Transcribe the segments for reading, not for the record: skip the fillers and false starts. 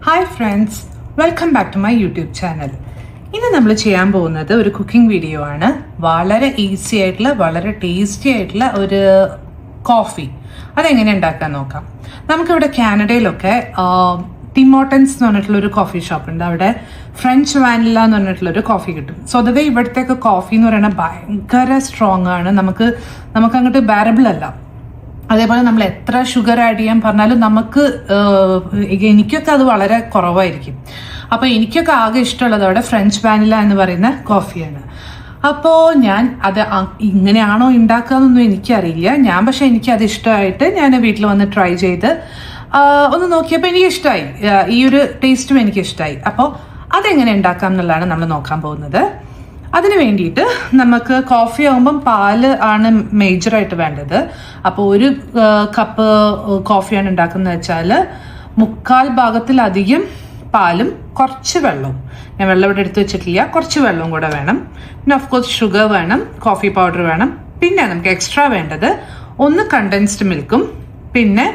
Hi friends, welcome back to my YouTube channel. ഇന്ന് നമ്മൾ ചെയ്യാൻ പോകുന്നത് ഒരു കുക്കിംഗ് വീഡിയോ ആണ്. വളരെ ഈസി ആയിട്ടുള്ള, വളരെ ടേസ്റ്റി ആയിട്ടുള്ള ഒരു കോഫി. അതെങ്ങനെ ഉണ്ടാക്കാൻ നോക്കാം. നമുക്കിവിടെ കാനഡയിലൊക്കെ ടിമോട്ടൻസ് എന്ന് പറഞ്ഞിട്ടുള്ള ഒരു കോഫി ഷോപ്പ് ഉണ്ട്. അവിടെ ഫ്രഞ്ച് വാനില എന്ന് പറഞ്ഞിട്ടുള്ള ഒരു കോഫി കിട്ടും. സ്വതവേ ഇവിടത്തേക്ക് കോഫി എന്ന് പറയുന്നത് ഭയങ്കര സ്ട്രോങ് ആണ്. നമുക്ക് അങ്ങോട്ട് ബാരബിൾ അല്ല. അതേപോലെ നമ്മൾ എത്ര ഷുഗർ ആഡ് ചെയ്യാൻ പറഞ്ഞാലും എനിക്കൊക്കെ അത് വളരെ കുറവായിരിക്കും. അപ്പോൾ എനിക്കൊക്കെ ആകെ ഇഷ്ടമുള്ളത് അവിടെ ഫ്രഞ്ച് വാനില എന്ന് പറയുന്ന കോഫിയാണ്. അപ്പോൾ ഞാൻ അത് ഇങ്ങനെയാണോ ഉണ്ടാക്കുകയെന്നൊന്നും എനിക്കറിയില്ല. പക്ഷെ എനിക്കത് ഇഷ്ടമായിട്ട് ഞാൻ വീട്ടിൽ വന്ന് ട്രൈ ചെയ്ത് ഒന്ന് നോക്കിയപ്പോൾ എനിക്കിഷ്ടമായി. ഈ ഒരു ടേസ്റ്റും എനിക്കിഷ്ടമായി. അപ്പോൾ അതെങ്ങനെ ഉണ്ടാക്കാം എന്നുള്ളതാണ് നമ്മൾ നോക്കാൻ പോകുന്നത്. അതിന് വേണ്ടിയിട്ട് നമുക്ക് കോഫി ആകുമ്പം പാല് ആണ് മേജറായിട്ട് വേണ്ടത്. അപ്പോൾ ഒരു കപ്പ് കോഫിയാണ് ഉണ്ടാക്കുന്നത് വെച്ചാൽ 3/4 ഭാഗത്തിലധികം പാലും കുറച്ച് വെള്ളവും. ഞാൻ വെള്ളം ഇവിടെ എടുത്ത് വെച്ചിട്ടില്ല, കുറച്ച് വെള്ളവും കൂടെ വേണം. പിന്നെ ഓഫ് കോഴ്സ് ഷുഗർ വേണം, കോഫി പൗഡർ വേണം. പിന്നെ നമുക്ക് എക്സ്ട്രാ വേണ്ടത് ഒന്ന് കണ്ടൻസ്ഡ് മിൽക്കും പിന്നെ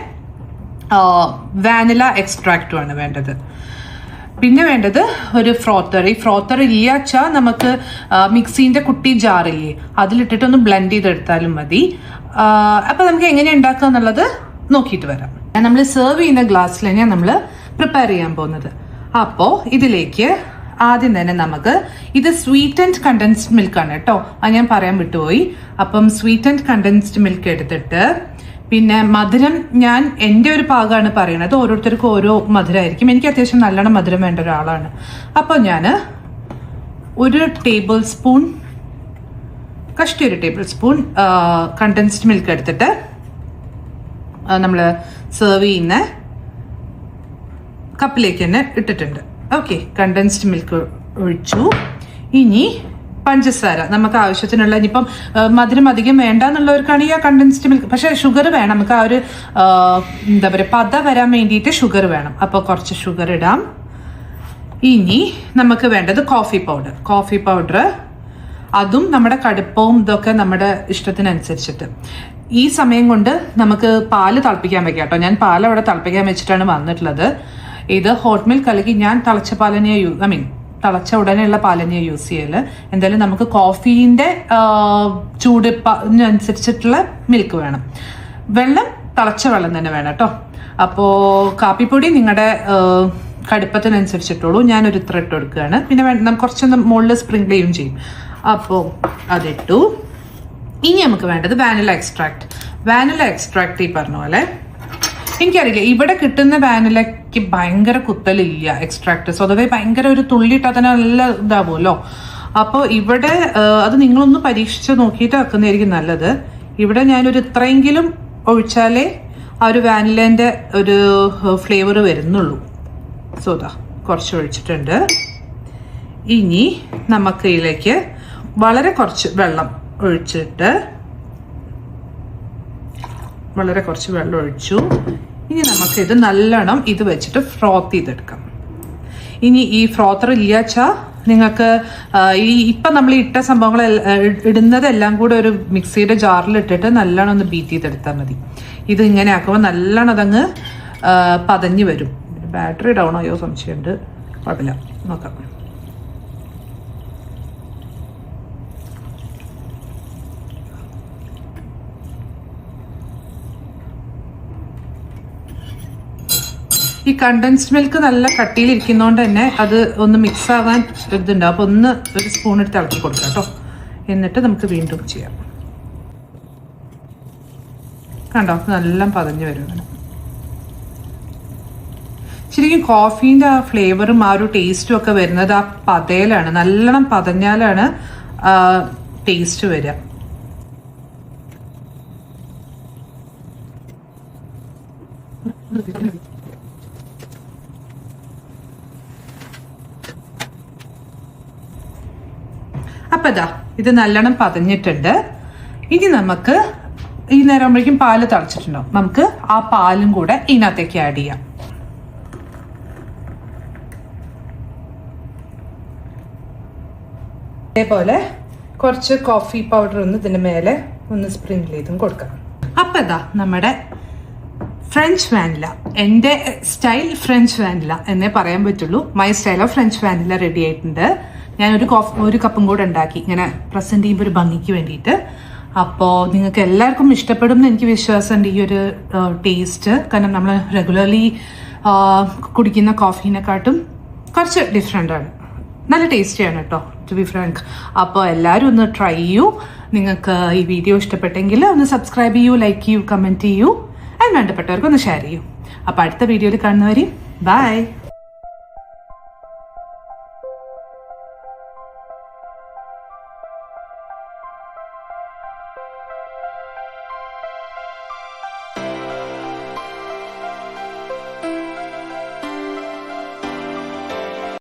വാനില എക്സ്ട്രാക്റ്റുമാണ് വേണ്ടത്. പിന്നെ വേണ്ടത് ഒരു ഫ്രോത്തർ. ഈ ഫ്രോത്തർ ഇല്ലാച്ചാൽ നമുക്ക് മിക്സീൻ്റെ കുട്ടി ജാറില്ലേ, അതിലിട്ടിട്ടൊന്ന് ബ്ലെൻഡ് ചെയ്തെടുത്താലും മതി. അപ്പം നമുക്ക് എങ്ങനെ ഉണ്ടാക്കുക എന്നുള്ളത് നോക്കിയിട്ട് വരാം. നമ്മൾ സെർവ് ചെയ്യുന്ന ഗ്ലാസ്സിൽ തന്നെയാണ് നമ്മൾ പ്രിപ്പയർ ചെയ്യാൻ പോകുന്നത്. അപ്പോൾ ഇതിലേക്ക് ആദ്യം തന്നെ നമുക്ക് ഇത് സ്വീറ്റ് ആൻഡ് കണ്ടൻസ്ഡ് മിൽക്കാണ് കേട്ടോ, അത് ഞാൻ പറയാൻ വിട്ടുപോയി. അപ്പം സ്വീറ്റ് ആൻഡ് കണ്ടൻസ്ഡ് മിൽക്ക് എടുത്തിട്ട് പിന്നെ മധുരം ഞാൻ എൻ്റെ ഒരു പാകമാണ് പറയണത്. ഓരോരുത്തർക്കും ഓരോ മധുരമായിരിക്കും. എനിക്ക് അത്യാവശ്യം നല്ലോണം മധുരം വേണ്ട ഒരാളാണ്. അപ്പോൾ ഞാൻ ഒരു ടേബിൾ സ്പൂൺ കണ്ടൻസ്ഡ് മിൽക്ക് എടുത്തിട്ട് നമ്മൾ സെർവ് ചെയ്യുന്ന കപ്പിലേക്ക് തന്നെ ഇട്ടിട്ടുണ്ട്. ഓക്കെ, കണ്ടൻസ്ഡ് മിൽക്ക് ഒഴിച്ചു. ഇനി പഞ്ചസാര നമുക്ക് ആവശ്യത്തിനുള്ള, ഇനിയിപ്പം മധുരം അധികം വേണ്ട എന്നുള്ളവർക്കാണെങ്കിൽ ആ കണ്ടൻസ്ഡ് മിൽക്ക്, പക്ഷെ ഷുഗർ വേണം. നമുക്ക് ആ ഒരു എന്താ പറയുക പത വരാൻ വേണ്ടിയിട്ട് ഷുഗർ വേണം. അപ്പോൾ കുറച്ച് ഷുഗർ ഇടാം. ഇനി നമുക്ക് വേണ്ടത് കോഫി പൗഡർ. അതും നമ്മുടെ കടുപ്പവും ഇതൊക്കെ നമ്മുടെ ഇഷ്ടത്തിനനുസരിച്ചിട്ട്. ഈ സമയം കൊണ്ട് നമുക്ക് പാല് തിളപ്പിക്കാൻ വെക്കാം കേട്ടോ. ഞാൻ പാൽ അവിടെ തിളപ്പിക്കാൻ വെച്ചിട്ടാണ് വന്നിട്ടുള്ളത്. ഇത് ഹോട്ട് മിൽക്ക് അല്ലെങ്കിൽ ഞാൻ തിളച്ച പാലനെയാണ് തിളച്ച ഉടനെയുള്ള പാലനെയാണ് യൂസ് ചെയ്യല്. എന്തായാലും നമുക്ക് കോഫീൻ്റെ ചൂടിനനുസരിച്ചിട്ടുള്ള മിൽക്ക് വേണം. വെള്ളം തിളച്ച വെള്ളം തന്നെ വേണം കേട്ടോ. അപ്പോൾ കാപ്പിപ്പൊടി നിങ്ങളുടെ കടുപ്പത്തിനനുസരിച്ചിട്ടുള്ളൂ. ഞാനൊരു ഇത്ര ഇട്ട് കൊടുക്കുകയാണ്. പിന്നെ നമുക്ക് കുറച്ചൊന്ന് മുകളിൽ സ്പ്രിങ്കിൾ ചെയ്യും ചെയ്യും. അപ്പോൾ അതിട്ടു. ഇനി നമുക്ക് വേണ്ടത് വാനില എക്സ്ട്രാക്ട് ഈ പറഞ്ഞ പോലെ. എനിക്കറിയില്ല, ഇവിടെ കിട്ടുന്ന വാനിലയ്ക്ക് ഭയങ്കര കുത്തലില്ല എക്സ്ട്രാക്ട്. സ്വതവേ ഭയങ്കര ഒരു തുള്ളിയിട്ടാൽ തന്നെ നല്ല ഇതാവുമല്ലോ. അപ്പോൾ ഇവിടെ അത് നിങ്ങളൊന്ന് പരീക്ഷിച്ച് നോക്കിയിട്ട് വെക്കുന്നതായിരിക്കും നല്ലത്. ഇവിടെ ഞാനൊരു ഇത്രയെങ്കിലും ഒഴിച്ചാലേ ആ ഒരു വാനിലേൻ്റെ ഒരു ഫ്ലേവർ വരുന്നുള്ളൂ. സോ കുറച്ച് ഒഴിച്ചിട്ടുണ്ട്. ഇനി നമുക്ക് ഇതിലേക്ക് വളരെ കുറച്ച് വെള്ളം ഒഴിച്ചിട്ട് ഒഴിച്ചു. ഇനി നമുക്ക് ഇത് നല്ലോണം ഇത് വെച്ചിട്ട് ഫ്രോത്ത് ചെയ്തെടുക്കാം. ഇനി ഈ ഫ്രോത്തർ ഇല്ലാച്ചാൽ നിങ്ങൾക്ക് ഇപ്പം നമ്മൾ ഇട്ട സംഭവങ്ങൾ ഇടുന്നതെല്ലാം കൂടെ ഒരു മിക്സിയുടെ ജാറിൽ ഇട്ടിട്ട് നല്ലോണം ഒന്ന് ബീറ്റ് ചെയ്തെടുത്താൽ മതി. ഇത് ഇങ്ങനെ ആക്കുമ്പോൾ നല്ലോണം അതങ്ങ് പതഞ്ഞ് വരും. ബാറ്ററി ഡൗൺ ആയോ സംശയമുണ്ട്, കുഴപ്പമില്ല, നോക്കാം. ഈ കണ്ടൻസ്ഡ് മിൽക്ക് നല്ല കട്ടിയിലിരിക്കുന്നതുകൊണ്ട് തന്നെ അത് ഒന്ന് മിക്സ് ആവാൻ ഇതുണ്ടാവും. അപ്പോൾ ഒരു സ്പൂൺ എടുത്ത് ഇളക്കി കൊടുക്കാം കേട്ടോ. എന്നിട്ട് നമുക്ക് വീണ്ടും ചെയ്യാം. കണ്ടോ, നല്ല പതഞ്ഞ് വരും. ശരിക്കും കോഫീൻ്റെ ആ ഫ്ലേവറും ആ ഒരു ടേസ്റ്റും ഒക്കെ വരുന്നത് ആ പതയിലാണ്. നല്ലോണം പതഞ്ഞാലാണ് ടേസ്റ്റ് വരിക. അപ്പം ഇത് നല്ലോണം പതഞ്ഞിട്ടുണ്ട്. ഇനി നമുക്ക് ഈ നേരം ആകുമ്പോഴേക്കും പാല് തിളച്ചിട്ടുണ്ടാവും. നമുക്ക് ആ പാലും കൂടെ ഇതിനകത്തേക്ക് ആഡ് ചെയ്യാം. അതേപോലെ കുറച്ച് കോഫി പൗഡർ ഒന്ന് ഇതിൻ്റെ മേലെ ഒന്ന് സ്പ്രിങ്കിൾ ചെയ്തും കൊടുക്കാം. അപ്പം നമ്മുടെ ഫ്രഞ്ച് വാനില, എൻ്റെ സ്റ്റൈൽ ഫ്രഞ്ച് വാനില എന്നേ പറയാൻ പറ്റുള്ളൂ. My style of French vanilla ready ആയിട്ടുണ്ട്. ഞാൻ ഒരു കപ്പും കൂടെ ഉണ്ടാക്കി ഇങ്ങനെ പ്രസൻറ്റ് ചെയ്യുമ്പോൾ ഒരു ഭംഗിക്ക് വേണ്ടിയിട്ട്. അപ്പോൾ നിങ്ങൾക്ക് എല്ലാവർക്കും ഇഷ്ടപ്പെടും എന്ന് എനിക്ക് വിശ്വാസമുണ്ട് ഈ ഒരു ടേസ്റ്റ്. കാരണം നമ്മൾ റെഗുലർലി കുടിക്കുന്ന കോഫീനെക്കാട്ടും കുറച്ച് ഡിഫറെൻ്റ് ആണ്. നല്ല ടേസ്റ്റിയാണ് കേട്ടോ, ടു ബി ഫ്രാങ്ക്. അപ്പോൾ എല്ലാവരും ഒന്ന് ട്രൈ ചെയ്യൂ. നിങ്ങൾക്ക് ഈ വീഡിയോ ഇഷ്ടപ്പെട്ടെങ്കിൽ ഒന്ന് സബ്സ്ക്രൈബ് ചെയ്യൂ, ലൈക്ക് ചെയ്യൂ, കമൻറ്റ് ചെയ്യൂ, വേണ്ടപ്പെട്ടവർക്ക് ഒന്ന് ഷെയർ ചെയ്യൂ. അപ്പോൾ അടുത്ത വീഡിയോയിൽ കാണുന്നവരെയും ബൈ.